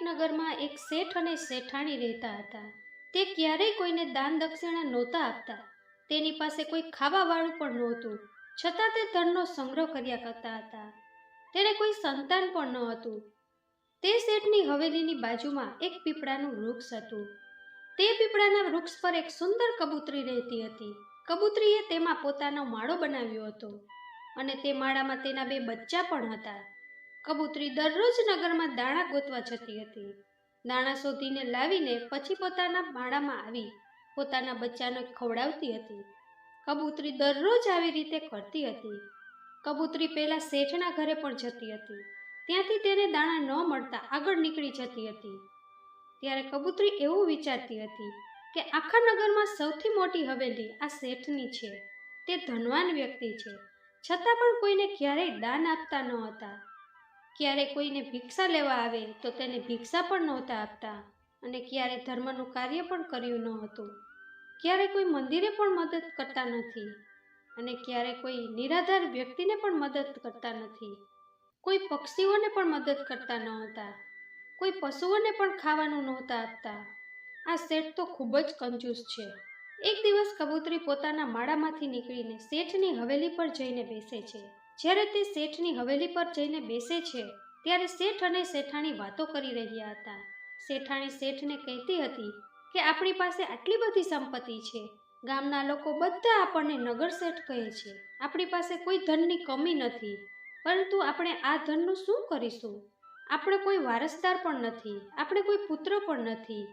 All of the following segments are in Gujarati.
નગરમાં એક શેઠ અને શેઠાણી રહેતા હતા. તે ક્યારેય કોઈને દાન દક્ષિણા નહોતા આપતા. તેની પાસે કોઈ ખાવાવાળું પણ નહોતું, છતાં તે ધનનો સંગ્રહ કર્યા કરતા હતા. તેને કોઈ સંતાન પણ ન હતું. તે શેઠની હવેલીની બાજુમાં એક પીપળાનું વૃક્ષ હતું. તે પીપળાના વૃક્ષ પર એક સુંદર કબૂતરી રહેતી હતી. કબૂતરીએ તેમાં પોતાનો માળો બનાવ્યો હતો અને તે માળામાં તેના 2 બચ્ચા પણ હતા. કબૂતરી દરરોજ નગરમાં દાણા ગોતવા જતી હતી. દાણા શોધીને લાવીને પછી પોતાના માળામાં આવી પોતાના બચ્ચાને ખવડાવતી હતી. કબૂતરી દરરોજ આવી રીતે કરતી હતી. કબૂતરી પહેલા શેઠના ઘરે પણ જતી હતી. ત્યાંથી તેને દાણા ન મળતા આગળ નીકળી જતી હતી. ત્યારે કબૂતરી એવું વિચારતી હતી કે આખા નગરમાં સૌથી મોટી હવેલી આ શેઠની છે. તે ધનવાન વ્યક્તિ છે, છતાં પણ કોઈને ક્યારેય દાન આપતા ન હતા. ક્યારે કોઈને ભિક્ષા લેવા આવે તો તેને ભિક્ષા પણ નહોતા આપતા અને ક્યારે ધર્મનું કાર્ય પણ કર્યું ન હતું. ક્યારે કોઈ મંદિરે પણ મદદ કરતા નથી અને ક્યારે કોઈ નિરાધાર વ્યક્તિને પણ મદદ કરતા નથી. કોઈ પક્ષીઓને પણ મદદ કરતા ન હતા. કોઈ પશુઓને પણ ખાવાનું નહોતા આપતા. આ શેઠ તો ખૂબ જ કંજૂસ છે. એક દિવસ કબૂતરી પોતાના માળામાંથી નીકળીને શેઠની હવેલી પર જઈને બેસે છે. જ્યારે તે શેઠની હવેલી પર જઈને બેસે છે ત્યારે શેઠ અને શેઠાણી વાતો કરી રહ્યા હતા. શેઠાણી શેઠને કહેતી હતી કે આપણી પાસે આટલી બધી સંપત્તિ છે, ગામના લોકો બધા આપણને નગર શેઠ કહે છે. આપણી પાસે કોઈ ધનની કમી નથી, પરંતુ આપણે આ ધનનું શું કરીશું? આપણે કોઈ વારસદાર પણ નથી, આપણે કોઈ પુત્ર પણ નથી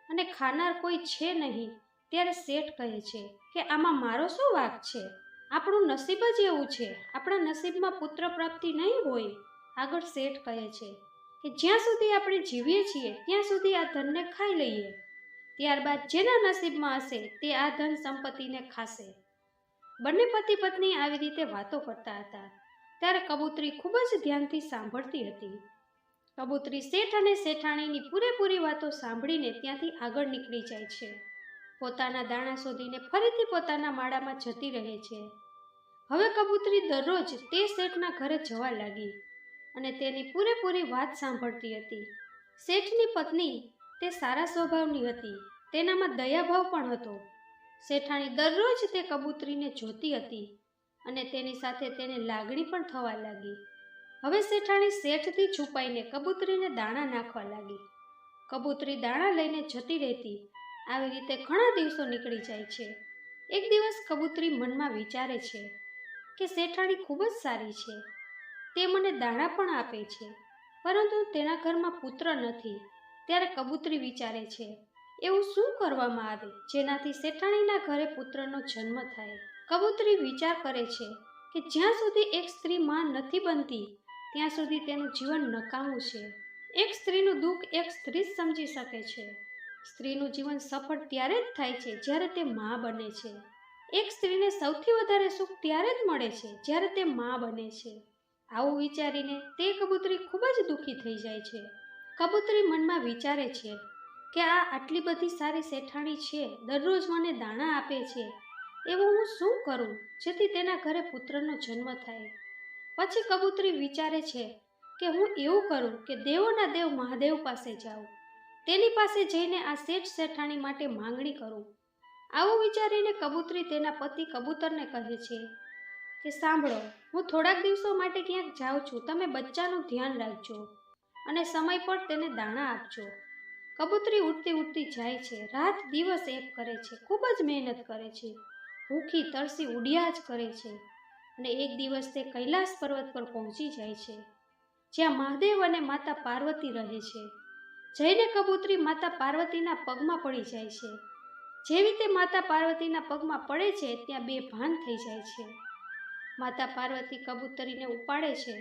અને ખાનાર કોઈ છે નહીં. ત્યારે શેઠ કહે છે કે આમાં મારો શું વાંક છે? આપણું નસીબ જ એવું છે, આપણા નસીબમાં પુત્ર પ્રાપ્તિ નહીં હોય. આગળ શેઠ કહે છે કે જ્યાં સુધી આપણે જીવીએ છીએ ત્યાં સુધી આ ધનને ખાઈ લઈએ, ત્યારબાદ જેના નસીબમાં હશે તે આ ધન સંપત્તિને ખાશે. બંને પતિ પત્ની આવી રીતે વાતો કરતા હતા. ત્યારે કબૂતરી ખૂબ જ ધ્યાનથી સાંભળતી હતી. કબૂતરી શેઠ અને શેઠાણીની પૂરેપૂરી વાતો સાંભળીને ત્યાંથી આગળ નીકળી જાય છે. પોતાના દાણા શોધીને ફરીથી પોતાના માળામાં જતી રહે છે. હવે કબૂતરી દરરોજ તે શેઠના ઘરે જવા લાગી અને તેની પૂરેપૂરી વાત સાંભળતી હતી. શેઠની પત્ની તે સારા સ્વભાવની હતી, તેનામાં દયાભાવ પણ હતો. શેઠાણી દરરોજ તે કબૂતરીને જોતી હતી અને તેની સાથે તેને લાગણી પણ થવા લાગી. હવે શેઠાણી શેઠથી છુપાઈને કબૂતરીને દાણા નાખવા લાગી. કબૂતરી દાણા લઈને જતી રહેતી. આવી રીતે ઘણા દિવસો નીકળી જાય છે. એક દિવસ કબૂતરી મનમાં વિચારે છે કે શેઠાણી ખૂબ જ સારી છે, તે મને દાણા પણ આપે છે, પરંતુ તેના ઘરમાં પુત્ર નથી. ત્યારે કબૂતરી વિચારે છે એવું શું કરવામાં આવે જેનાથી શેઠાણીના ઘરે પુત્રનો જન્મ થાય. કબૂતરી વિચાર કરે છે કે જ્યાં સુધી એક સ્ત્રી માં નથી બનતી ત્યાં સુધી તેનું જીવન નકામું છે. એક સ્ત્રીનું દુઃખ એક સ્ત્રી જ સમજી શકે છે. સ્ત્રીનું જીવન સફળ ત્યારે જ થાય છે જ્યારે તે માં બને છે. એક સ્ત્રીને સૌથી વધારે સુખ ત્યારે જ મળે છે જ્યારે તે માં બને છે. આવું વિચારીને તે કબૂતરી ખૂબ જ દુઃખી થઈ જાય છે. કબૂતરી મનમાં વિચારે છે કે આ આટલી બધી સારી શેઠાણી છે, દરરોજ મને દાણા આપે છે, એવું હું શું કરું જેથી તેના ઘરે પુત્રનો જન્મ થાય. પછી કબૂતરી વિચારે છે કે હું એવું કરું કે દેવોના દેવ મહાદેવ પાસે જાઉં, તેની પાસે જઈને આ શેઠ શેઠાણી માટે માંગણી કરું. આવું વિચારીને કબૂતરી તેના પતિ કબૂતરને કહે છે કે સાંભળો, હું થોડાક દિવસો માટે ક્યાંક જાઉં છું, તમે બચ્ચાનું ધ્યાન રાખજો અને સમય પર તેને દાણા આપજો. કબૂતરી ઉડતી ઉડતી જાય છે. રાત દિવસ એક કરે છે, ખૂબ જ મહેનત કરે છે, ભૂખી તરસી ઉડ્યા જ કરે છે અને એક દિવસ તે કૈલાસ પર્વત પર પહોંચી જાય છે, જ્યાં મહાદેવ અને માતા પાર્વતી રહે છે. જઈને કબૂતરી માતા પાર્વતીના પગમાં પડી જાય છે. જેવી તે માતા પાર્વતીના પગમાં પડે છે ત્યાં બેભાન થઈ જાય છે. માતા પાર્વતી કબૂતરીને ઉપાડે છે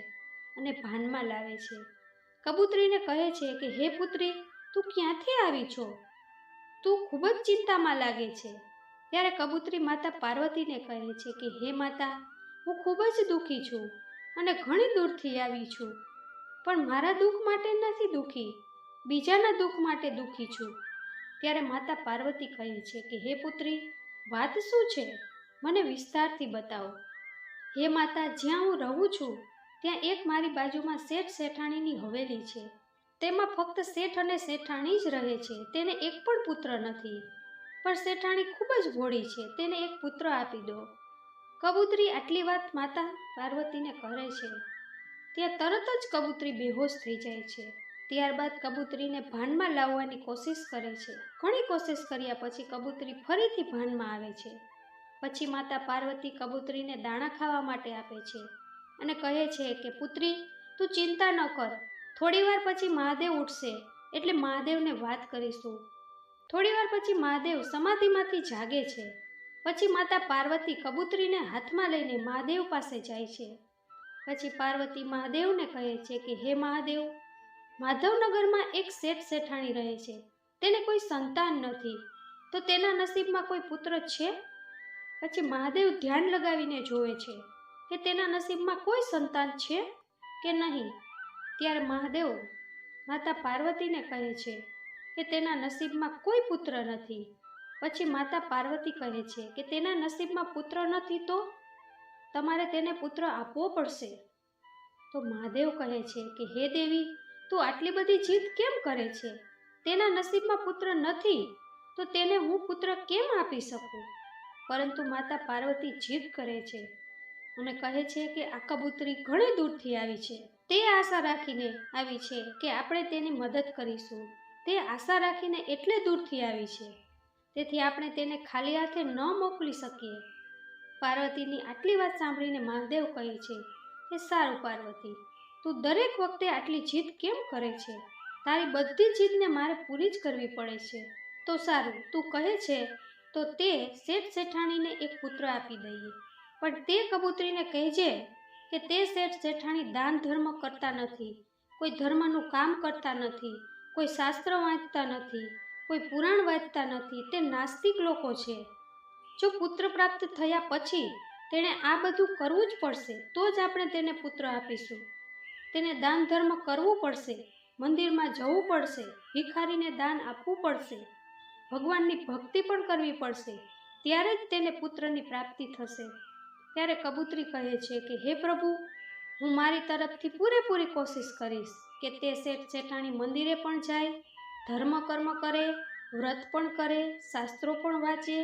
અને ભાનમાં લાવે છે. કબૂતરીને કહે છે કે હે પુત્રી, તું ક્યાંથી આવી છો? તું ખૂબ જ ચિંતામાં લાગે છે. ત્યારે કબૂતરી માતા પાર્વતીને કહે છે કે હે માતા, હું ખૂબ જ દુઃખી છું અને ઘણી દૂરથી આવી છું, પણ મારા દુઃખ માટે નથી દુઃખી, બીજાના દુઃખ માટે દુઃખી છું. ત્યારે માતા પાર્વતી કહે છે કે હે પુત્રી, વાત શું છે? મને વિસ્તારથી બતાવો. હે માતા, જ્યાં હું રહું છું ત્યાં એક મારી બાજુમાં શેઠ શેઠાણીની હવેલી છે. તેમાં ફક્ત શેઠ અને શેઠાણી જ રહે છે. તેને એક પણ પુત્ર નથી. પણ શેઠાણી ખૂબ જ ભોળી છે, તેને એક પુત્ર આપી દો. કબૂતરી આટલી વાત માતા પાર્વતીને કરે છે. ત્યાં તરત જ કબૂતરી બેહોશ થઈ જાય છે. ત્યારબાદ કબૂતરીને ભાનમાં લાવવાની કોશિશ કરે છે. ઘણી કોશિશ કર્યા પછી કબૂતરી ફરીથી ભાનમાં આવે છે. પછી માતા પાર્વતી કબૂતરીને દાણા ખાવા માટે આપે છે અને કહે છે કે પુત્રી, તું ચિંતા ન કર, થોડીવાર પછી મહાદેવ ઉઠશે એટલે મહાદેવને વાત કરીશું. થોડીવાર પછી મહાદેવ સમાધિમાંથી જાગે છે. પછી માતા પાર્વતી કબૂતરીને હાથમાં લઈને મહાદેવ પાસે જાય છે. પછી પાર્વતી મહાદેવને કહે છે કે હે મહાદેવ, માધવનગરમાં એક શેઠ શેઠાણી રહે છે, તેને કોઈ સંતાન નથી, તો તેના નસીબમાં કોઈ પુત્ર છે? પછી મહાદેવ ધ્યાન લગાવીને જોવે છે કે તેના નસીબમાં કોઈ સંતાન છે કે નહીં. ત્યારે મહાદેવ માતા પાર્વતીને કહે છે કે તેના નસીબમાં કોઈ પુત્ર નથી. પછી માતા પાર્વતી કહે છે કે તેના નસીબમાં પુત્ર નથી તો તમારે તેને પુત્ર આપવો પડશે. તો મહાદેવ કહે છે કે હે દેવી, તું આટલી બધી જીદ કેમ કરે છે? તેના નસીબમાં પુત્ર નથી તો તેને હું પુત્ર કેમ આપી શકું? પરંતુ માતા પાર્વતી જીદ કરે છે અને કહે છે કે આ કબૂતરી ઘણી દૂરથી આવી છે. તે આશા રાખીને આવી છે કે આપણે તેની મદદ કરીશું. તે આશા રાખીને એટલે દૂરથી આવી છે, તેથી આપણે તેને ખાલી હાથે ન મોકલી શકીએ. પાર્વતીની આટલી વાત સાંભળીને મહાદેવ કહે છે કે સારું પાર્વતી, તું દરેક વખતે આટલી જીદ કેમ કરે છે? તારી બધી જીદને મારે પૂરી જ કરવી પડે છે. તો સારું, તું કહે છે તો તે શેઠ શેઠાણીને એક પુત્ર આપી દઈએ. પણ તે કબૂતરીને કહેજે કે તે શેઠ શેઠાણી દાન ધર્મ કરતા નથી, કોઈ ધર્મનું કામ કરતા નથી, કોઈ શાસ્ત્ર વાંચતા નથી, કોઈ પુરાણ વાંચતા નથી. તે નાસ્તિક લોકો છે. જો પુત્ર પ્રાપ્ત થયા પછી તેણે આ બધું કરવું જ પડશે, તો જ આપણે તેને પુત્ર આપીશું. તેને દાન ધર્મ કરવું પડશે, મંદિરમાં જવું પડશે, ભિખારીને દાન આપવું પડશે, ભગવાનની ભક્તિ પણ કરવી પડશે, ત્યારે જ તેને પુત્રની પ્રાપ્તિ થશે. ત્યારે કબૂતરી કહે છે કે હે પ્રભુ, હું મારી તરફથી પૂરેપૂરી કોશિશ કરીશ કે તે શેઠ શેઠાણી મંદિરે પણ જાય, ધર્મ કર્મ કરે, વ્રત પણ કરે, શાસ્ત્રો પણ વાંચે,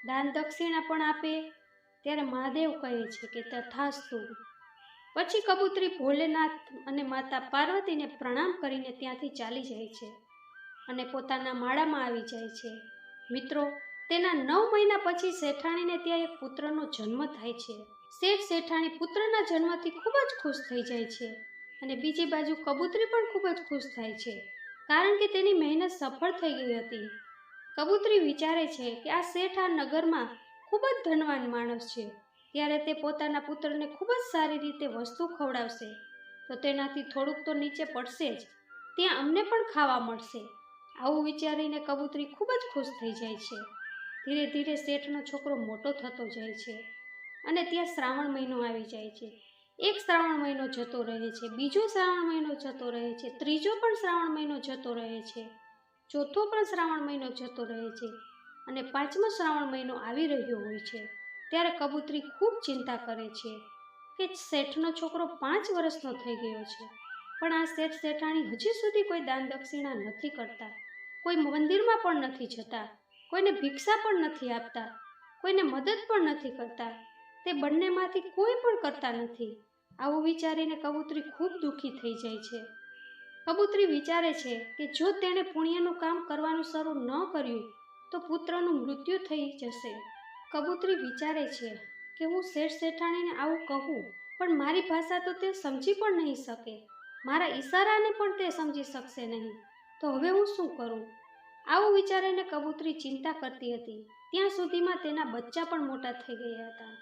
દાન દક્ષિણા પણ આપે. ત્યારે મહાદેવ કહે છે કે તથાસ્તુ. પછી કબૂતરી ભોલેનાથ અને માતા પાર્વતીને પ્રણામ કરીને ત્યાંથી ચાલી જાય છે અને પોતાના માળામાં આવી જાય છે. મિત્રો, તેના 9 મહિના પછી શેઠાણીને ત્યાં એક પુત્રનો જન્મ થાય છે. શેઠ શેઠાણી પુત્રના જન્મથી ખૂબ જ ખુશ થઈ જાય છે અને બીજી બાજુ કબૂતરી પણ ખૂબ જ ખુશ થાય છે, કારણ કે તેની મહેનત સફળ થઈ ગઈ હતી. કબૂતરી વિચારે છે કે આ શેઠ આ નગરમાં ખૂબ જ ધનવાન માણસ છે, ત્યારે તે પોતાના પુત્રને ખૂબ જ સારી રીતે વસ્તુ ખવડાવશે તો તેનાથી થોડુંક તો નીચે પડશે જ, ત્યાં અમને પણ ખાવા મળશે. આવું વિચારીને કબૂતરી ખૂબ જ ખુશ થઈ જાય છે. ધીરે ધીરે શેઠનો છોકરો મોટો થતો જાય છે અને ત્યાં શ્રાવણ મહિનો આવી જાય છે. એક શ્રાવણ મહિનો જતો રહે છે, બીજો શ્રાવણ મહિનો જતો રહે છે, ત્રીજો પણ શ્રાવણ મહિનો જતો રહે છે, ચોથો પણ શ્રાવણ મહિનો જતો રહે છે અને 5મો શ્રાવણ મહિનો આવી રહ્યો હોય છે. ત્યારે કબૂતરી ખૂબ ચિંતા કરે છે કે શેઠનો છોકરો 5 વર્ષનો થઈ ગયો છે, પણ આ શેઠ શેઠાણી હજી સુધી કોઈ દાન દક્ષિણા નથી કરતા, કોઈ મંદિરમાં પણ નથી જતા, કોઈને ભિક્ષા પણ નથી આપતા, કોઈને મદદ પણ નથી કરતા. તે બંનેમાંથી કોઈ પણ કરતા નથી. આવું વિચારીને કબૂતરી ખૂબ દુઃખી થઈ જાય છે. કબૂતરી વિચારે છે કે જો તેણે પુણ્યનું કામ કરવાનું શરૂ ન કર્યું તો પુત્રનું મૃત્યુ થઈ જશે. કબૂતરી વિચારે છે કે હું શેઠ શેઠાણીને આવું કહું, પણ મારી ભાષા તો તે સમજી પણ નહીં શકે, મારા ઈશારાને પણ તે સમજી શકશે નહીં, તો હવે હું શું કરું? આવું વિચારીને કબૂતરી ચિંતા કરતી હતી. ત્યાં સુધીમાં તેના બચ્ચા પણ મોટા થઈ ગયા હતા.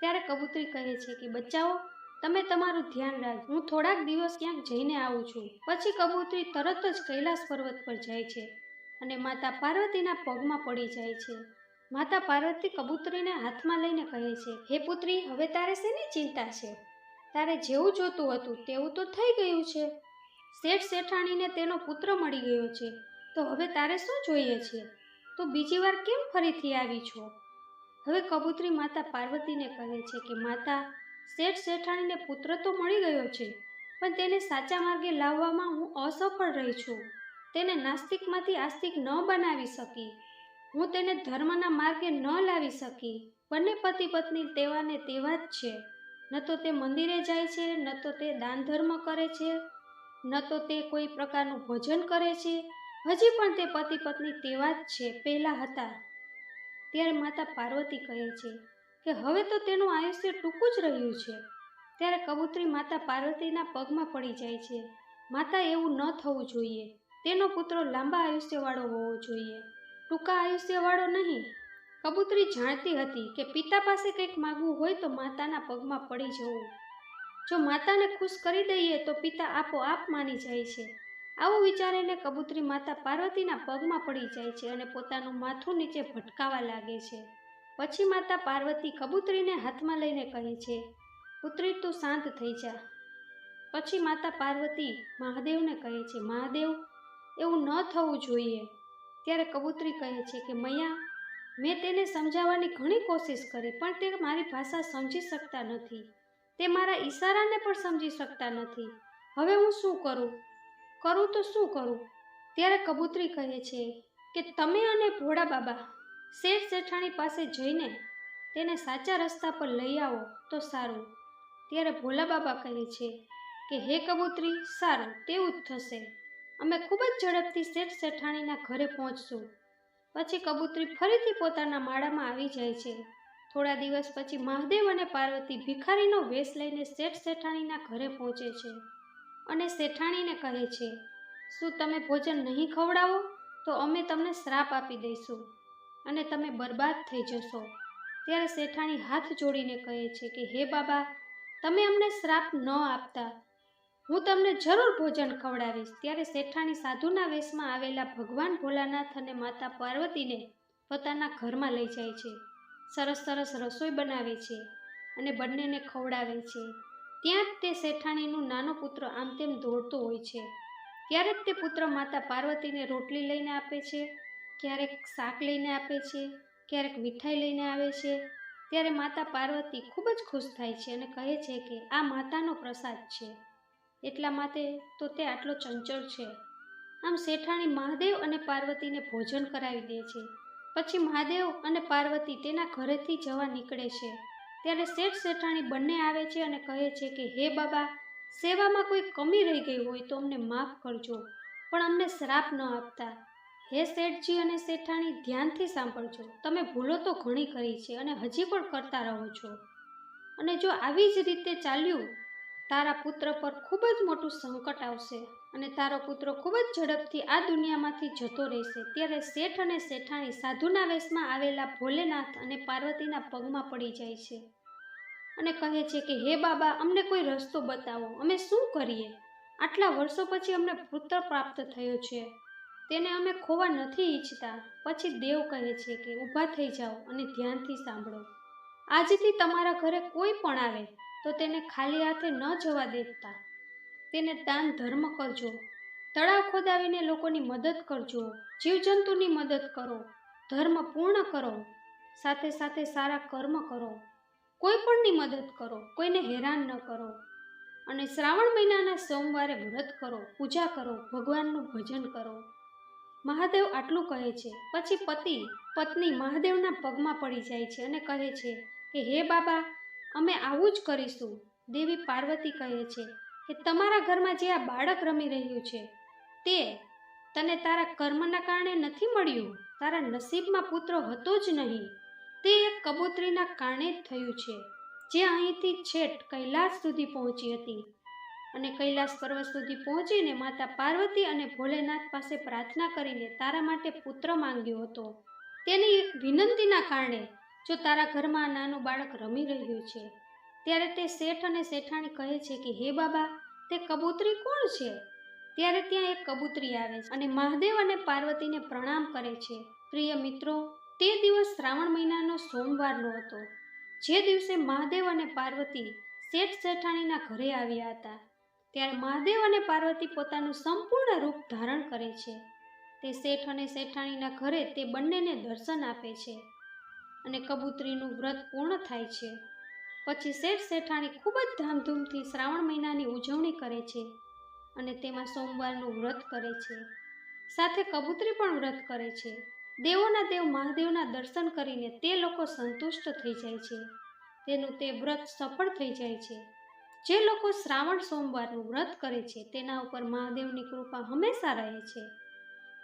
ત્યારે કબૂતરી કહે છે કે બચ્ચાઓ, તમે તમારું ધ્યાન રાખજો, હું થોડાક દિવસ ક્યાંક જઈને આવું છું. પછી કબૂતરી તરત જ કૈલાસ પર્વત પર જાય છે અને માતા પાર્વતીના પગમાં પડી જાય છે. માતા પાર્વતી કબૂતરીને હાથમાં લઈને કહે છે, હે પુત્રી, હવે તારે શેની ચિંતા છે? તારે જેવું જોતું હતું તેવું તો થઈ ગયું છે. શેઠ શેઠાણીને તેનો પુત્ર મળી ગયો છે, તો હવે તારે શું જોઈએ છે? તો બીજી વાર કેમ ફરીથી આવી છો? હવે કબૂતરી માતા પાર્વતીને કહે છે કે માતા, શેઠ શેઠાણીને પુત્ર તો મળી ગયો છે, પણ તેને સાચા માર્ગે લાવવામાં હું અસફળ રહી છું. તેને નાસ્તિકમાંથી આસ્તિક ન બનાવી શકી. હું તેને ધર્મના માર્ગે ન લાવી શકી. બંને પતિ પત્ની તેવાને તેવા જ છે. ન તો તે મંદિરે જાય છે, ન તો તે દાન ધર્મ કરે છે, ન તો તે કોઈ પ્રકારનું ભોજન કરે છે. હજી પણ તે પતિ પત્ની તેવા જ છે, પહેલા હતા. ત્યારે માતા પાર્વતી કહે છે કે હવે તો તેનું આયુષ્ય ટૂંકું જ રહ્યું છે. ત્યારે કબૂતરી માતા પાર્વતીના પગમાં પડી જાય છે. માતા, એવું ન થવું જોઈએ. તેનો પુત્ર લાંબા આયુષ્યવાળો હોવો જોઈએ, ટૂંકા આયુષ્યવાળો નહીં. કબૂતરી જાણતી હતી કે પિતા પાસે કંઈક માગવું હોય તો માતાના પગમાં પડી જવું. જો માતાને ખુશ કરી દઈએ તો પિતા આપોઆપ માની જાય છે. આવું વિચારીને કબૂતરી માતા પાર્વતીના પગમાં પડી જાય છે અને પોતાનું માથું નીચે ભટકાવા લાગે છે. પછી માતા પાર્વતી કબૂતરીને હાથમાં લઈને કહે છે, પુત્રી, તું શાંત થઈ જા. પછી માતા પાર્વતી મહાદેવને કહે છે, મહાદેવ, એવું ન થવું જોઈએ. ત્યારે કબૂતરી કહે છે કે મૈયા, મેં તેને સમજાવવાની ઘણી કોશિશ કરી, પણ તે મારી ભાષા સમજી શકતા નથી. તે મારા ઈશારાને પણ સમજી શકતા નથી. હવે હું શું કરું તો શું કરું? ત્યારે કબૂતરી કહે છે કે તમે અને ભોળા બાબા શેઠ શેઠાણી પાસે જઈને તેને સાચા રસ્તા પર લઈ આવો તો સારું. ત્યારે ભોલા બાબા કહે છે કે હે કબૂતરી, સારું, તેવું જ થશે. અમે ખૂબ જ ઝડપથી શેઠ શેઠાણીના ઘરે પહોંચશું. પછી કબૂતરી ફરીથી પોતાના માળામાં આવી જાય છે. થોડા દિવસ પછી મહાદેવ અને પાર્વતી ભિખારીનો વેશ લઈને શેઠ શેઠાણીના ઘરે પહોંચે છે અને શેઠાણીને કહે છે, શું તમે ભોજન નહીં ખવડાવો તો અમે તમને શ્રાપ આપી દઈશું અને તમે બરબાદ થઈ જશો. ત્યારે શેઠાણી હાથ જોડીને કહે છે કે હે બાબા, તમે અમને શ્રાપ ન આપતા, હું તમને જરૂર ભોજન ખવડાવીશ. ત્યારે શેઠાણી સાધુના વેશમાં આવેલા ભગવાન ભોલાનાથ અને માતા પાર્વતીને પોતાના ઘરમાં લઈ જાય છે. સરસ સરસ રસોઈ બનાવે છે અને બંનેને ખવડાવે છે. ત્યાં જ તે શેઠાણીનું નાનો પુત્ર આમ તેમ દોડતો હોય છે. ત્યારે જ તે પુત્ર માતા પાર્વતીને રોટલી લઈને આપે છે, ક્યારેક શાક લઈને આપે છે, ક્યારેક મીઠાઈ લઈને આવે છે. ત્યારે માતા પાર્વતી ખૂબ જ ખુશ થાય છે અને કહે છે કે આ માતાનો પ્રસાદ છે, એટલા માટે તો તે આટલો ચંચળ છે. આમ શેઠાણી મહાદેવ અને પાર્વતીને ભોજન કરાવી દે છે. પછી મહાદેવ અને પાર્વતી તેના ઘરેથી જવા નીકળે છે. ત્યારે શેઠ શેઠાણી બંને આવે છે અને કહે છે કે હે બાબા, સેવામાં કોઈ કમી રહી ગઈ હોય તો અમને માફ કરજો, પણ અમને શ્રાપ ન આપતા. હે શેઠજી અને શેઠાણી, ધ્યાનથી સાંભળજો. તમે ભૂલો તો ઘણી કરી છે અને હજી પણ કરતા રહો છો, અને જો આવી જ રીતે ચાલ્યું, તારા પુત્ર પર ખૂબ જ મોટું સંકટ આવશે અને તારો પુત્ર ખૂબ જ ઝડપથી આ દુનિયામાંથી જતો રહેશે. ત્યારે શેઠ અને શેઠાણી સાધુના વેશમાં આવેલા ભોલેનાથ અને પાર્વતીના પગમાં પડી જાય છે અને કહે છે કે હે બાબા, અમને કોઈ રસ્તો બતાવો, અમે શું કરીએ? આટલા વર્ષો પછી અમને પુત્ર પ્રાપ્ત થયો છે, તેને અમે ખોવા નથી ઈચ્છતા. પછી દેવ કહે છે કે ઊભા થઈ જાઓ અને ધ્યાનથી સાંભળો. આજથી તમારા ઘરે કોઈ પણ આવે તો તેને ખાલી હાથે ન જવા દેતા. તેને દાન ધર્મ કરજો, તળાવ ખોદાવીને લોકોની મદદ કરજો, જીવજંતુની મદદ કરો, ધર્મ પૂર્ણ કરો, સાથે સાથે સારા કર્મ કરો, કોઈ પણની મદદ કરો, કોઈને હેરાન ન કરો, અને શ્રાવણ મહિનાના સોમવારે વ્રત કરો, પૂજા કરો, ભગવાનનું ભજન કરો. મહાદેવ આટલું કહે છે. પછી પતિ પત્ની મહાદેવના પગમાં પડી જાય છે અને કહે છે કે હે બાબા, અમે આવું જ કરીશું. દેવી પાર્વતી કહે છે કે તમારા ઘરમાં જે આ બાળક રમી રહ્યું છે તે તને તારા કર્મના કારણે નથી મળ્યું. તારા નસીબમાં પુત્ર હતો જ નહીં. તે એક કબૂતરીના કારણે જ થયું છે, જે અહીંથી છેટ કૈલાસ સુધી પહોંચી હતી અને કૈલાસ પર્વત સુધી પહોંચીને માતા પાર્વતી અને ભોલેનાથ પાસે પ્રાર્થના કરીને તારા માટે પુત્ર માંગ્યો હતો. તેની વિનંતીના કારણે જો તારા ઘરમાં નાનું બાળક રમી રહ્યું છે. ત્યારે તે શેઠ અને શેઠાણી કહે છે કે હે બાબા, તે કબૂતરી કોણ છે? ત્યારે ત્યાં એક કબૂતરી આવે છે અને મહાદેવ અને પાર્વતીને પ્રણામ કરે છે. પ્રિય મિત્રો, તે દિવસ શ્રાવણ મહિનાનો સોમવારનો હતો, જે દિવસે મહાદેવ અને પાર્વતી શેઠ શેઠાણીના ઘરે આવ્યા હતા. ત્યારે મહાદેવ અને પાર્વતી પોતાનું સંપૂર્ણ રૂપ ધારણ કરે છે. તે શેઠ અને શેઠાણીના ઘરે તે બંનેને દર્શન આપે છે અને કબૂતરીનું વ્રત પૂર્ણ થાય છે. પછી શેઠ શેઠાણી ખૂબ જ ધામધૂમથી શ્રાવણ મહિનાની ઉજવણી કરે છે અને તેમાં સોમવારનું વ્રત કરે છે, સાથે કબૂતરી પણ વ્રત કરે છે. દેવોના દેવ મહાદેવના દર્શન કરીને તે લોકો સંતુષ્ટ થઈ જાય છે. તેનું તે વ્રત સફળ થઈ જાય છે. જે લોકો શ્રાવણ સોમવારનું વ્રત કરે છે તેના ઉપર મહાદેવની કૃપા હંમેશા રહે છે,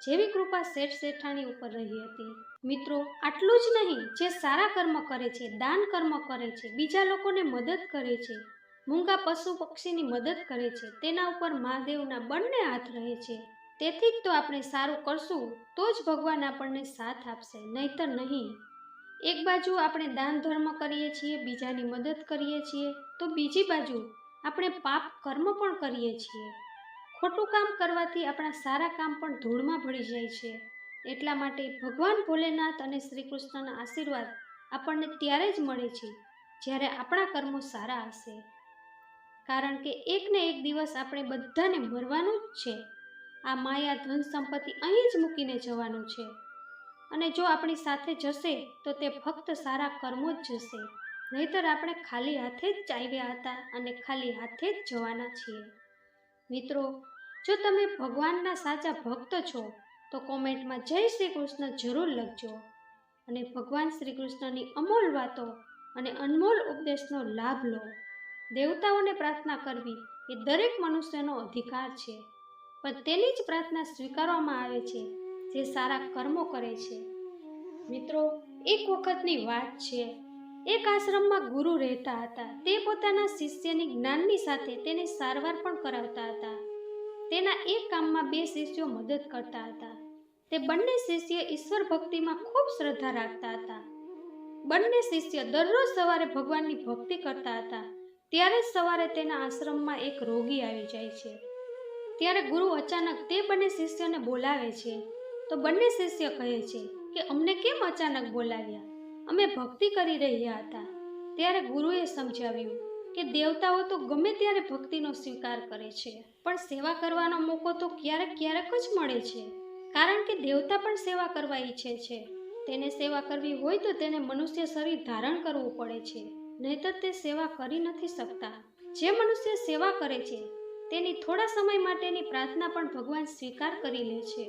જેવી કૃપા શેઠ શેઠાણી ઉપર રહી હતી. મિત્રો, આટલું જ નહીં, જે સારા કર્મ કરે છે, દાન કર્મ કરે છે, બીજા લોકોને મદદ કરે છે, મૂંગા પશુ પક્ષીની મદદ કરે છે, તેના ઉપર મહાદેવના બંને હાથ રહે છે. તેથી જ તો આપણે સારું કરશું તો જ ભગવાન આપણને સાથ આપશે, નહીતર નહીં. એક બાજુ આપણે દાન ધર્મ કરીએ છીએ, બીજાની મદદ કરીએ છીએ, તો બીજી બાજુ આપણે પાપ કર્મ પણ કરીએ છીએ. ખોટું કામ કરવાથી આપણા સારા કામ પણ ધૂળમાં ભળી જાય છે. એટલા માટે ભગવાન ભોલેનાથ અને શ્રી કૃષ્ણના આશીર્વાદ આપણને ત્યારે જ મળે છે જ્યારે આપણા કર્મો સારા હશે. કારણ કે એક ને એક દિવસ આપણે બધાને મરવાનું જ છે. આ માયા ધન સંપત્તિ અહીં જ મૂકીને જવાનું છે, અને જો આપણી સાથે જશે તો તે ફક્ત સારા કર્મો જ જશે, નહીતર આપણે ખાલી હાથે જ આવ્યા હતા અને ખાલી હાથે જ જવાના છીએ. મિત્રો, જો તમે ભગવાનના સાચા ભક્ત છો તો કોમેન્ટમાં જય શ્રી કૃષ્ણ જરૂર લખજો અને ભગવાન શ્રી કૃષ્ણની અમોલ વાતો અને અનમોલ ઉપદેશનો લાભ લો. દેવતાઓને પ્રાર્થના કરવી એ દરેક મનુષ્યનો અધિકાર છે, પણ તેની જ પ્રાર્થના સ્વીકારવામાં આવે છે જે સારા કર્મો કરે છે. મિત્રો, એક વખતની વાત છે. એક આશ્રમમાં ગુરુ રહેતા હતા. તે પોતાના શિષ્યની જ્ઞાનની સાથે તેને સારવાર પણ કરાવતા હતા. તેના એક કામમાં બે શિષ્યો મદદ કરતા હતા. તે બંને શિષ્ય ઈશ્વર ભક્તિમાં ખૂબ શ્રદ્ધા રાખતા હતા. બંને શિષ્ય દરરોજ સવારે ભગવાનની ભક્તિ કરતા હતા. ત્યારે જ સવારે તેના આશ્રમમાં એક રોગી આવી જાય છે. ત્યારે ગુરુ અચાનક તે બંને શિષ્યોને બોલાવે છે. તો બંને શિષ્ય કહે છે કે અમને કેમ અચાનક બોલાવ્યા? અમે ભક્તિ કરી રહ્યા હતા. ત્યારે ગુરુએ સમજાવ્યું કે દેવતાઓ તો ગમે ત્યારે ભક્તિનો સ્વીકાર કરે છે, પણ સેવા કરવાનો મોકો તો ક્યારેક ક્યારેક જ મળે છે. કારણ કે દેવતા પણ સેવા કરવા ઈચ્છે છે. તેને સેવા કરવી હોય તો તેને મનુષ્ય શરીર ધારણ કરવું પડે છે, નહીતર તે સેવા કરી નથી શકતા. જે મનુષ્ય સેવા કરે છે તેની થોડા સમય માટેની પ્રાર્થના પણ ભગવાન સ્વીકાર કરી લે છે.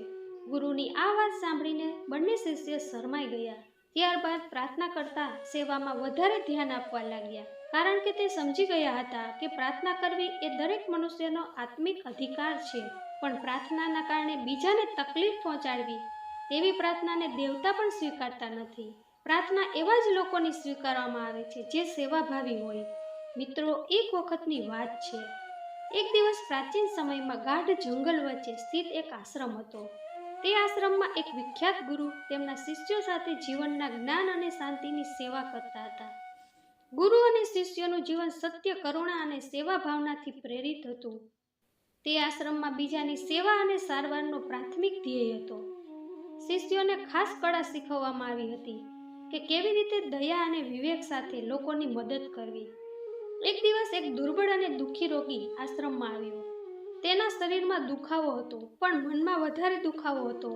ગુરુની આ વાત સાંભળીને બંને શિષ્ય શરમાઈ ગયા. ત્યારબાદ પ્રાર્થના કરતા સેવામાં વધારે ધ્યાન આપવા લાગ્યા, કારણ કે તે સમજી ગયા હતા કે પ્રાર્થના કરવી એ દરેક મનુષ્યનો આત્મિક અધિકાર છે, પણ પ્રાર્થનાના કારણે બીજાને તકલીફ પહોંચાડવી તેવી પ્રાર્થનાને દેવતા પણ સ્વીકારતા નથી. પ્રાર્થના એવા જ લોકોની સ્વીકારવામાં આવે છે જે સેવાભાવી હોય. મિત્રો, એક વખતની વાત છે. એક દિવસ પ્રાચીન સમયમાં ગાઢ જંગલ વચ્ચે સ્થિત એક આશ્રમ હતો. તે આશ્રમમાં એક વિખ્યાત ગુરુ તેમના શિષ્યો સાથે જીવનના જ્ઞાન અને શાંતિની સેવા કરતા હતા. ગુરુ અને શિષ્યોનું જીવન સત્ય, કરુણા અને સેવા ભાવનાથી પ્રેરિત હતું. તે આશ્રમમાં બીજાની સેવા અને સારવારનો પ્રાથમિક ધ્યેય હતો. શિષ્યોને ખાસ કળા શીખવવામાં આવી હતી કે કેવી રીતે દયા અને વિવેક સાથે લોકોની મદદ કરવી. એક દિવસ એક દુર્બળ અને દુઃખી રોગી આશ્રમમાં આવ્યો. તેના શરીરમાં દુખાવો હતો, પણ મનમાં વધારે દુખાવો હતો.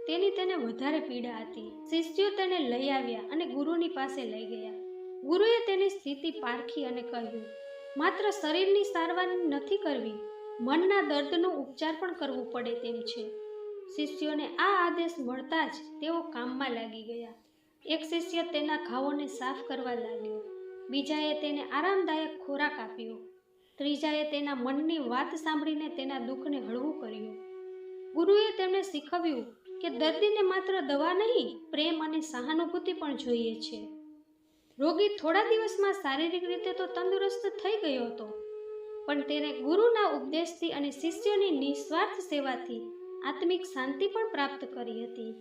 તેને વધારે પીડા હતી. શિષ્યો તેને લઈ આવ્યા અને ગુરુની પાસે લઈ ગયા. ગુરુએ તેની સ્થિતિ પારખી અને કહ્યું, માત્ર શરીરની સારવાર નથી કરવી, મનના દર્દનો ઉપચાર પણ કરવો પડે તેમ છે. શિષ્યોને આ આદેશ મળતા જ તેઓ કામમાં લાગી ગયા. એક શિષ્ય તેના ઘાવોને સાફ કરવા લાગ્યો. બીજાએ તેને આરામદાયક ખોરાક આપ્યો. ત્રીજાએ તેના મનની વાત સાંભળીને તેના દુઃખને હળવું કર્યું. ગુરુએ તેમને શીખવ્યું કે દર્દીને માત્ર દવા નહીં, પ્રેમ અને સહાનુભૂતિ પણ જોઈએ છે. રોગી થોડા દિવસમાં શારીરિક રીતે તો તંદુરસ્ત થઈ ગયો હતો, પણ તેને ગુરુના ઉપદેશથી અને શિષ્યોની નિસ્વાર્થ સેવાથી આત્મિક શાંતિ પણ પ્રાપ્ત કરી હતી.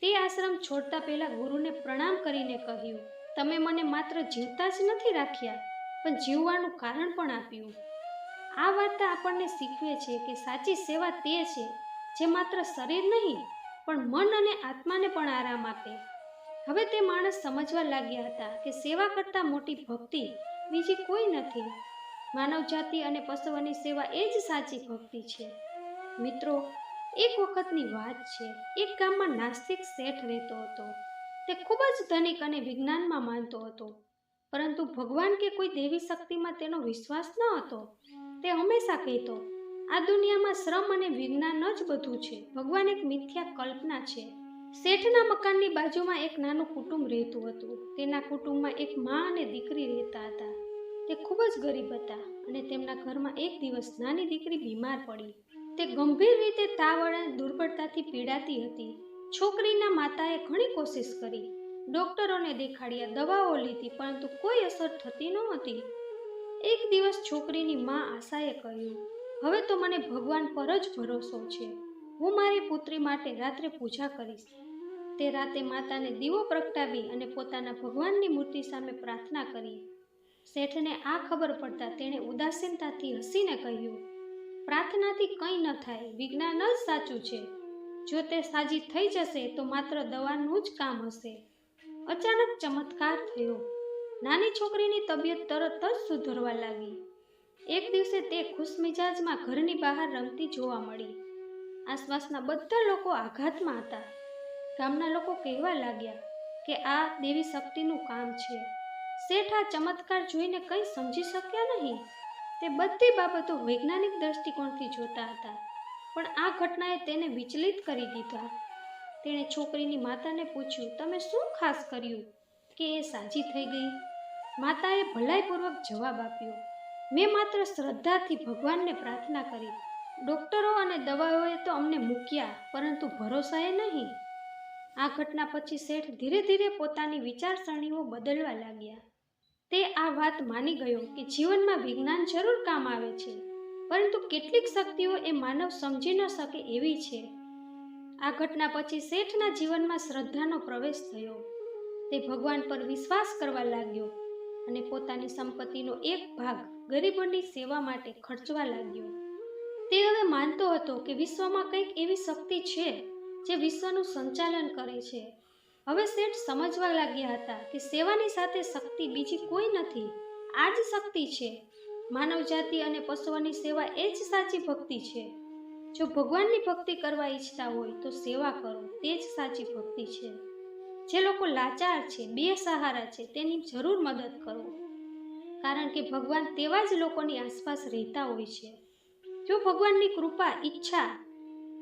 તે આશ્રમ છોડતા પહેલા ગુરુને પ્રણામ કરીને કહ્યું, તમે મને માત્ર જીવતા જ નથી રાખ્યા, પણ જીવવાનું કારણ પણ આપ્યું. આ વાર્તા આપણને શીખવે છે કે સાચી સેવા તે છે જે માત્ર શરીર નહીં, પણ મન અને આત્માને પણ આરામ આપે. હવે તે માણસ સમજવા લાગ્યા હતા કે સેવા કરતાં મોટી ભક્તિ બીજી કોઈ નથી. માનવજાતિ અને પશુઓની સેવા એ જ સાચી ભક્તિ છે. મિત્રો, એક વખતની વાત છે. એક ગામમાં નાસ્તિક શેઠ રહેતો હતો. તે ખૂબ જ ધનિક અને વિજ્ઞાનમાં માનતો હતો. પરંતુ ભગવાન કે કોઈ દેવી શક્તિમાં તેનો વિશ્વાસ ન હતો. તે હંમેશા કહેતો, આ દુનિયામાં શ્રમ અને વિજ્ઞાન જ બધું છે. ભગવાન એક મિથ્યા કલ્પના છે. શેઠના મકાનની બાજુમાં એક નાનું કુટુંબ રહેતું હતું. તેના કુટુંબમાં એક મા અને દીકરી રહેતા હતા. તે ખૂબ જ ગરીબ હતા અને તેમના ઘરમાં એક દિવસ નાની દીકરી બીમાર પડી. તે ગંભીર રીતે તાવ અને દુર્બળતાથી પીડાતી હતી. છોકરીના માતાએ ઘણી કોશિશ કરી, ડોક્ટરોને દેખાડ્યા, દવાઓ લીધી, પરંતુ કોઈ અસર થતી નહોતી. એક દિવસ છોકરીની મા આશાએ કહ્યું, હવે તો મને ભગવાન પર જ ભરોસો છે. હું મારી પુત્રી માટે રાત્રે પૂજા કરીશ. તે રાતે માતાને દીવો પ્રગટાવી અને પોતાના ભગવાનની મૂર્તિ સામે પ્રાર્થના કરી. શેઠને આ ખબર પડતા તેણે ઉદાસીનતાથી હસીને કહ્યું, પ્રાર્થનાથી કંઈ ન થાય, વિજ્ઞાન જ સાચું છે. જો તે સાજી થઈ જશે તો માત્ર દવાનું જ કામ હશે. અચાનક ચમત્કાર થયો. નાની છોકરીની તબિયત તરત જ સુધરવા લાગી. એક દિવસે તે ખુશમિજાજમાં ઘરની બહાર રમતી જોવા મળી. આસપાસના બધા લોકો આઘાતમાં હતા. ગામના લોકો કહેવા લાગ્યા કે આ દેવી શક્તિનું કામ છે. શેઠ આ ચમત્કાર જોઈને કંઈ સમજી શક્યા નહીં. તે બધી બાબતો વૈજ્ઞાનિક દ્રષ્ટિકોણથી જોતા હતા, પણ આ ઘટનાએ તેને વિચલિત કરી દીધા. તેણે છોકરીની માતાને પૂછ્યું, તમે શું ખાસ કર્યું કે એ સાજી થઈ ગઈ? માતાએ ભલાઈપૂર્વક જવાબ આપ્યો, મેં માત્ર શ્રદ્ધાથી ભગવાનને પ્રાર્થના કરી. ડોક્ટરો અને દવાઓએ તો અમને મૂક્યા, પરંતુ ભરોસાએ નહીં. આ ઘટના પછી શેઠ ધીરે ધીરે પોતાની વિચારસરણીઓ બદલવા લાગ્યા. તે આ વાત માની ગયો કે જીવનમાં વિજ્ઞાન જરૂર કામ આવે છે, પરંતુ કેટલીક શક્તિઓ એ માનવ સમજી ન શકે એવી છે. આ ઘટના પછી શેઠના જીવનમાં શ્રદ્ધાનો પ્રવેશ થયો. તે ભગવાન પર વિશ્વાસ કરવા લાગ્યો અને પોતાની સંપત્તિનો એક ભાગ ગરીબોની સેવા માટે ખર્ચવા લાગ્યો. તે હવે માનતો હતો કે વિશ્વમાં કંઈક એવી શક્તિ છે જે વિશ્વનું સંચાલન કરે છે. હવે શેઠ સમજવા લાગ્યા હતા કે સેવાની સાથે શક્તિ બીજી કોઈ નથી, આ જ શક્તિ છે. માનવ જાતિ અને પશુઓની સેવા એ જ સાચી ભક્તિ છે. જો ભગવાનની ભક્તિ કરવા ઈચ્છતા હોય તો સેવા કરો, તે જ સાચી ભક્તિ છે. જે લોકો લાચાર છે, બેસહારા છે, તેની જરૂર મદદ કરો, કારણ કે ભગવાન તેવા જ લોકોની આસપાસ રહેતા હોય છે. જો ભગવાનની કૃપા ઈચ્છા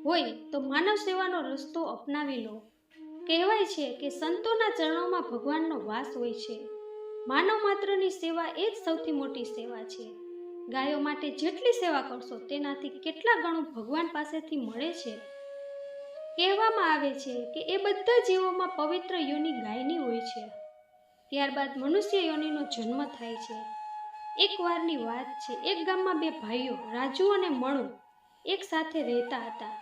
હોય તો માનવ સેવાનો રસ્તો અપનાવી લો. કહેવાય છે કે સંતોના ચરણોમાં ભગવાનનો વાસ હોય છે. માનવ માત્રની સેવા એ જ સૌથી મોટી સેવા છે. ગાયો માટે જેટલી સેવા કરશો તેનાથી કેટલા ગણું ભગવાન પાસેથી મળે છે. કહેવામાં આવે છે કે એ બધા જીવોમાં પવિત્ર યોનિ ગાયની હોય છે. ત્યારબાદ મનુષ્ય યોનિનો જન્મ થાય છે. એક વારની વાત છે, એક ગામમાં બે ભાઈઓ રાજુ અને મણુ એક સાથે રહેતા હતા.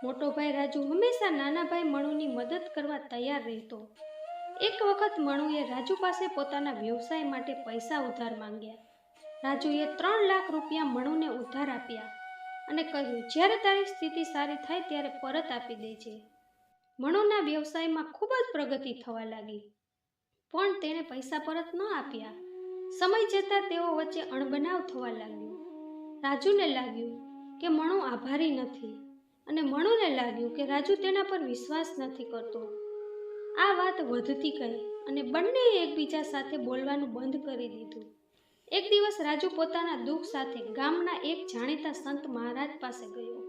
મોટો ભાઈ રાજુ હંમેશા નાના ભાઈ મણુની મદદ કરવા તૈયાર રહેતો. એક વખત મણુએ રાજુ પાસે પોતાના વ્યવસાય માટે પૈસા ઉધાર માંગ્યા. રાજુએ 3 લાખ રૂપિયા મણુને ઉધાર આપ્યા અને કહ્યું, જ્યારે તારી સ્થિતિ સારી થાય ત્યારે પરત આપી દેજે. મણુના વ્યવસાયમાં ખૂબ જ પ્રગતિ થવા લાગી, પણ તેણે પૈસા પરત ન આપ્યા. સમય જતાં તેઓ વચ્ચે અણબનાવ થવા લાગ્યો. રાજુને લાગ્યું કે મણુ આભારી નથી અને મણુને લાગ્યું કે રાજુ તેના પર વિશ્વાસ નથી કરતો. આ વાત વધતી ગઈ અને બંનેએ એકબીજા સાથે બોલવાનું બંધ કરી દીધું. એક દિવસ રાજુ પોતાના દુઃખ સાથે ગામના એક જાણીતા સંત મહારાજ પાસે ગયો.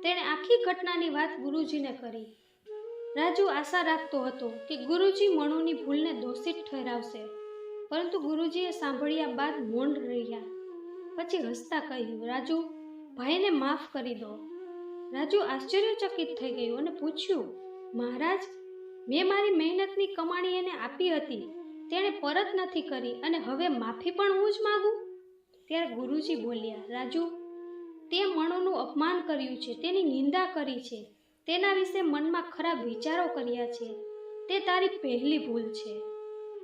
તેણે આખી ઘટનાની વાત ગુરુજીને કરી. રાજુ આશા રાખતો હતો કે ગુરુજી મણુની ભૂલને દોષિત ઠેરાવશે, પરંતુ ગુરુજીએ સાંભળ્યા બાદ મૌન રહ્યા. પછી હસતા કહ્યું, રાજુ, ભાઈને માફ કરી દો. રાજુ આશ્ચર્યચકિત થઈ ગયો અને પૂછ્યું, મહારાજ, મેં મારી મહેનતની કમાણી એને આપી હતી, તેણે પરત નથી કરી અને હવે માફી પણ હું જ માગું? ત્યારે ગુરુજી બોલ્યા, રાજુ, તે મણુનું અપમાન કર્યું છે, તેની નિંદા કરી છે, તેના વિશે મનમાં ખરાબ વિચારો કર્યા છે. તે તારી પહેલી ભૂલ છે.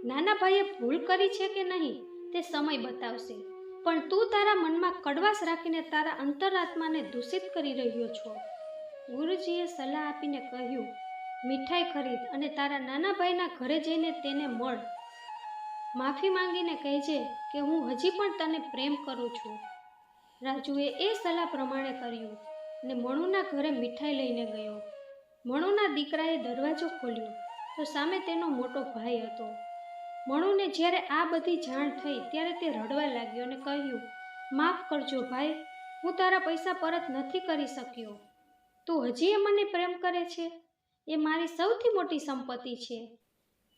નાના ભાઈએ ભૂલ કરી છે કે નહીં તે સમય બતાવશે, પણ તું તારા મનમાં કડવાશ રાખીને તારા અંતરાત્માને દૂષિત કરી રહ્યો છો. ગુરુજીએ સલાહ આપીને કહ્યું, મીઠાઈ ખરીદ અને તારા નાના ભાઈના ઘરે જઈને તેને મળ. માફી માંગીને કહેજે કે હું હજી પણ તને પ્રેમ કરું છું. રાજુએ એ સલાહ પ્રમાણે કર્યું અને મણુના ઘરે મીઠાઈ લઈને ગયો. મણુના દીકરાએ દરવાજો ખોલ્યો તો સામે તેનો મોટો ભાઈ હતો. મણુને જ્યારે આ બધી જાણ થઈ ત્યારે તે રડવા લાગ્યો અને કહ્યું, માફ કરજો ભાઈ, હું તારા પૈસા પરત નથી કરી શક્યો. તું હજી એ મને પ્રેમ કરે છે? એ મારી સૌથી મોટી સંપત્તિ છે.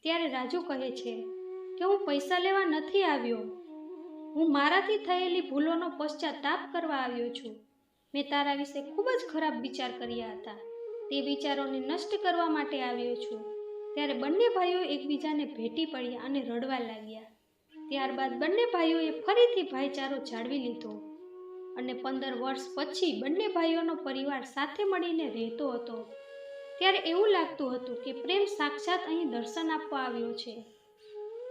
ત્યારે રાજુ કહે છે કે હું પૈસા લેવા નથી આવ્યો, હું મારાથી થયેલી ભૂલોનો પશ્ચાતાપ કરવા આવ્યો છું. મેં તારા વિશે ખૂબ જ ખરાબ વિચાર કર્યા હતા, તે વિચારોને નષ્ટ કરવા માટે આવ્યો છું. ત્યારે બંને ભાઈઓ એકબીજાને ભેટી પડ્યા અને રડવા લાગ્યા. ત્યારબાદ બંને ભાઈઓએ ફરીથી ભાઈચારો જાળવી લીધો અને 15 વર્ષ પછી બંને ભાઈઓનો પરિવાર સાથે મળીને રહેતો હતો. ત્યારે એવું લાગતું હતું કે પ્રેમ સાક્ષાત અહીં દર્શન આપવા આવ્યો છે.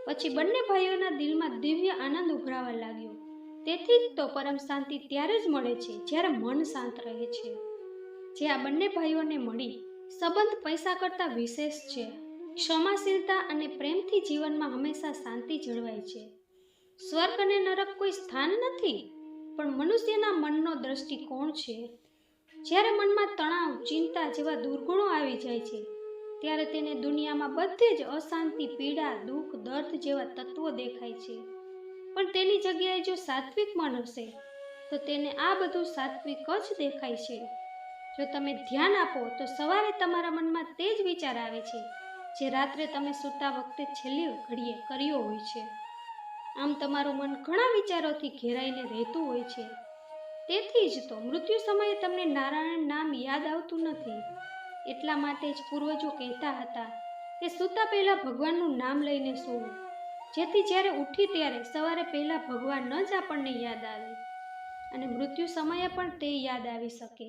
પછી બંને ભાઈઓના દિલમાં દિવ્ય આનંદ ઉભરાવા લાગ્યો. તેથી જ તો પરમ શાંતિ ત્યારે જ મળે છે જ્યારે મન શાંત રહે છે. જે આ બંને ભાઈઓને મળી સંબંધ પૈસા કરતાં વિશેષ છે. ક્ષમાશીલતા અને પ્રેમથી જીવનમાં હંમેશા શાંતિ જળવાય છે. સ્વર્ગ અને નરક કોઈ સ્થાન નથી, પણ મનુષ્યના મનનો દ્રષ્ટિકોણ છે. જ્યારે મનમાં તણાવ, ચિંતા જેવા દુર્ગુણો આવી જાય છે ત્યારે તેને દુનિયામાં બધે જ અશાંતિ, પીડા, દુઃખ, દર્દ જેવા તત્વો દેખાય છે. પણ તેની જગ્યાએ જો સાત્વિક મન હશે તો તેને આ બધું સાત્વિક જ દેખાય છે. જો તમે ધ્યાન આપો તો સવારે તમારા મનમાં તે જ વિચાર આવે છે જે રાત્રે તમે સૂતા વખતે છેલ્લી ઘડીએ કર્યો હોય છે. આમ તમારું મન ઘણા વિચારોથી ઘેરાઈને રહેતું હોય છે. તેથી જ તો મૃત્યુ સમયે તમને નારાયણ નામ યાદ આવતું નથી. એટલા માટે જ પૂર્વજો કહેતા હતા કે સૂતા પહેલાં ભગવાનનું નામ લઈને સૂવું, જેથી જ્યારે ઉઠી ત્યારે સવારે પહેલાં ભગવાન જ આપણને યાદ આવે અને મૃત્યુ સમયે પણ તે યાદ આવી શકે.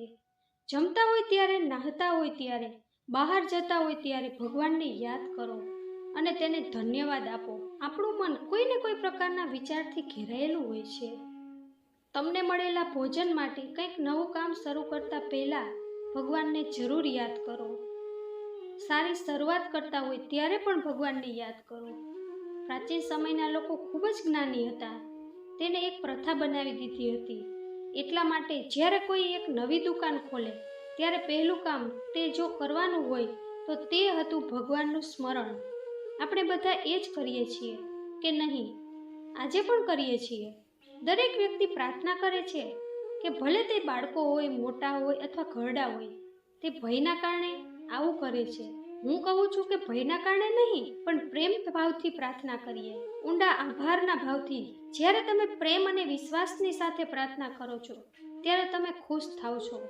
જમતા હોય ત્યારે, નહાતા હોય ત્યારે, બહાર જતા હોય ત્યારે ભગવાનને યાદ કરો અને તેને ધન્યવાદ આપો. આપણું મન કોઈને કોઈ પ્રકારના વિચારથી ઘેરાયેલું હોય છે. તમને મળેલા ભોજન માટે કંઈક નવું કામ શરૂ કરતા પહેલાં ભગવાનને જરૂર યાદ કરો. સારી શરૂઆત કરતા હોય ત્યારે પણ ભગવાનને યાદ કરો. પ્રાચીન સમયના લોકો ખૂબ જ જ્ઞાની હતા. તેને એક પ્રથા બનાવી દીધી હતી. એટલા માટે જ્યારે કોઈ એક નવી દુકાન ખોલે ત્યારે પહેલું કામ તે જો કરવાનું હોય તો તે હતું ભગવાનનું સ્મરણ. આપણે બધા એ જ કરીએ છીએ કે નહીં? આજે પણ કરીએ છીએ. દરેક વ્યક્તિ પ્રાર્થના કરે છે કે ભલે તે બાળકો હોય, મોટા હોય અથવા ઘરડા હોય, તે ભયના કારણે આવું કરે છે. હું કહું છું કે ભયના કારણે નહીં, પણ પ્રેમ ભાવથી પ્રાર્થના કરીએ, ઊંડા આભારના ભાવથી. જ્યારે તમે પ્રેમ અને વિશ્વાસની સાથે પ્રાર્થના કરો છો ત્યારે તમે ખુશ થાવ છો.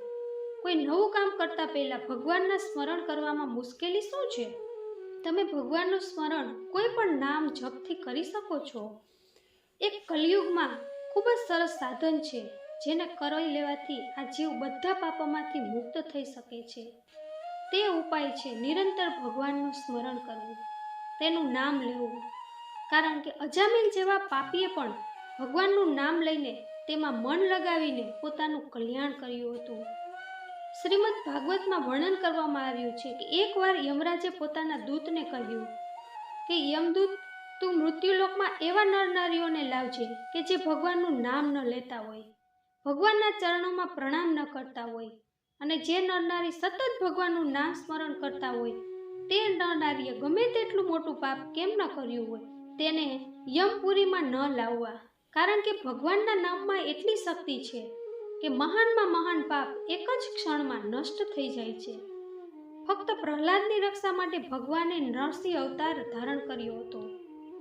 કોઈ નવું કામ કરતા પહેલા ભગવાનના સ્મરણ કરવામાં મુશ્કેલી શું છે? તમે ભગવાનનું સ્મરણ કોઈ પણ નામ જપથી કરી શકો છો. એક કલિયુગમાં ખૂબ જ સરસ સાધન છે જેને કરી લેવાથી આ જીવ બધા પાપોમાંથી મુક્ત થઈ શકે છે. તે ઉપાય છે નિરંતર ભગવાનનું સ્મરણ કરવું, તેનું નામ લેવું. કારણ કે અજામિલ જેવા પાપીએ પણ ભગવાનનું નામ લઈને તેમાં મન લગાવીને પોતાનું કલ્યાણ કર્યું હતું. શ્રીમદ ભાગવતમાં વર્ણન કરવામાં આવ્યું છે કે એકવાર યમરાજે પોતાના દૂતને કહ્યું કે યમદૂત, તું મૃત્યુલોકમાં એવા નરનારીઓને લાવજે કે જે ભગવાનનું નામ ન લેતા હોય, ભગવાનના ચરણોમાં પ્રણામ ન કરતા હોય, અને જે નરનારી સતત ભગવાનનું નામ સ્મરણ કરતા હોય તે નરનારીએ ગમે તેટલું મોટું પાપ કેમ ન કર્યું હોય તેને યમપુરીમાં ન લાવવા. કારણ કે ભગવાનના નામમાં એટલી શક્તિ છે કે મહાનમાં મહાન પાપ એક જ ક્ષણમાં નષ્ટ થઈ જાય છે. ફક્ત પ્રહલાદની રક્ષા માટે ભગવાને નરસિંહ અવતાર ધારણ કર્યો હતો.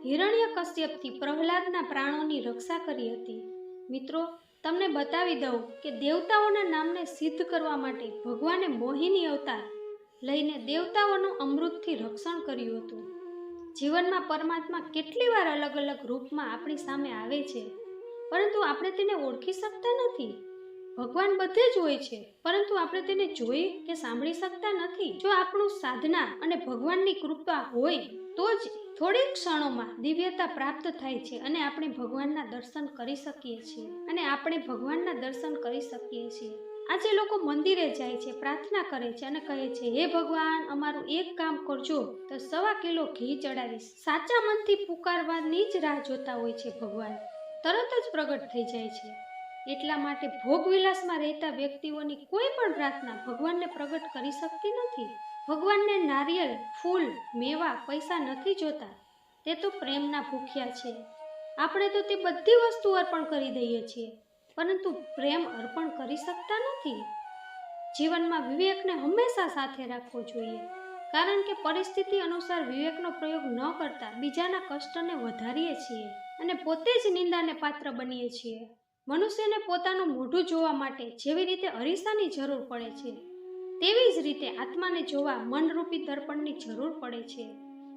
હિરણ્યકશ્યપથી પ્રહલાદના પ્રાણોની રક્ષા કરી હતી. મિત્રો, તમને બતાવી દઉં કે દેવતાઓના નામને સિદ્ધ કરવા માટે ભગવાને મોહિની અવતાર લઈને દેવતાઓનું અમૃતથી રક્ષણ કર્યું હતું. જીવનમાં પરમાત્મા કેટલી વાર અલગ અલગ રૂપમાં આપણી સામે આવે છે, પરંતુ આપણે તેને ઓળખી શકતા નથી. ભગવાન બધે જ હોય છે, પરંતુ આપણે તેને જોઈ કે સાંભળી શકતા નથી. જો આપણું સાધના અને ભગવાનની કૃપા હોય તો જ થોડી ક્ષણોમાં દિવ્યતા પ્રાપ્ત થાય છે અને આપણે ભગવાનના દર્શન કરી શકીએ છીએ. આજે લોકો મંદિરે જાય છે, પ્રાર્થના કરે છે અને કહે છે, હે ભગવાન, અમારું એક કામ કરજો તો 1.25 કિલો ઘી ચડાવીશ. સાચા મનથી પુકારવાની જ રાહ જોતા હોય છે. ભગવાન તરત જ પ્રગટ થઈ જાય છે. એટલા માટે ભોગવિલાસમાં રહેતા વ્યક્તિઓની કોઈ પણ પ્રાર્થના ભગવાનને પ્રગટ કરી શકતી નથી. ભગવાનને નારિયેળ, ફૂલ, મેવા, પૈસા નથી જોતા. તે તો પ્રેમના ભૂખ્યા છે. આપણે તો તે બધી વસ્તુ અર્પણ કરી દઈએ છીએ, પરંતુ પ્રેમ અર્પણ કરી શકતા નથી. જીવનમાં વિવેકને હંમેશા સાથે રાખવો જોઈએ, કારણ કે પરિસ્થિતિ અનુસાર વિવેકનો પ્રયોગ ન કરતા બીજાના કષ્ટને વધારીએ છીએ અને પોતે જ નિંદાને પાત્ર બનીએ છીએ. મનુષ્યને પોતાનું મોઢું જોવા માટે જેવી રીતે અરીસાની જરૂર પડે છે, તેવી જ રીતે આત્માને જોવા મનરૂપી દર્પણની જરૂર પડે છે.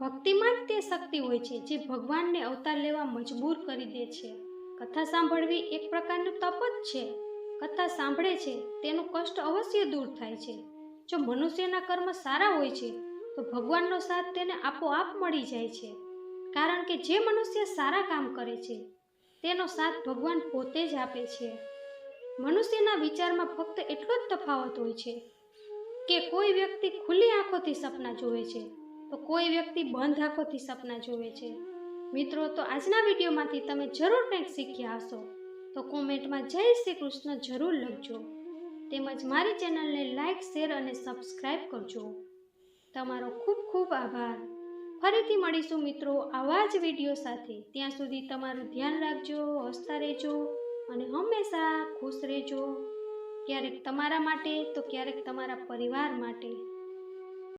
ભક્તિમાં જ તે શક્તિ હોય છે જે ભગવાનને અવતાર લેવા મજબૂર કરી દે છે. કથા સાંભળવી એક પ્રકારનું તપ જ છે. કથા સાંભળે છે તેનું કષ્ટ અવશ્ય દૂર થાય છે. જો મનુષ્યના કર્મ સારા હોય છે તો ભગવાનનો સાથ તેને આપોઆપ મળી જાય છે, કારણ કે જે મનુષ્ય સારા કામ કરે છે તેનો સાથ ભગવાન પોતે જ આપે છે. મનુષ્યના વિચારમાં ફક્ત એટલો જ તફાવત હોય છે કે કોઈ વ્યક્તિ ખુલ્લી આંખોથી સપના જોવે છે તો કોઈ વ્યક્તિ બંધ આંખોથી સપના જોવે છે. મિત્રો, તો આજના વિડીયોમાંથી તમે જરૂર કંઈક શીખ્યા હશો, તો કોમેન્ટમાં જય શ્રી કૃષ્ણ જરૂર લખજો. તેમજ મારી ચેનલને લાઈક, શેર અને સબસ્ક્રાઈબ કરજો. તમારો ખૂબ ખૂબ આભાર. ફરીથી મળીશું મિત્રો આવા જ વિડીયો સાથે. ત્યાં સુધી તમારું ધ્યાન રાખજો, હસતા રહેજો અને હંમેશા ખુશ રહેજો. ક્યારેક તમારા માટે તો ક્યારેક તમારા પરિવાર માટે.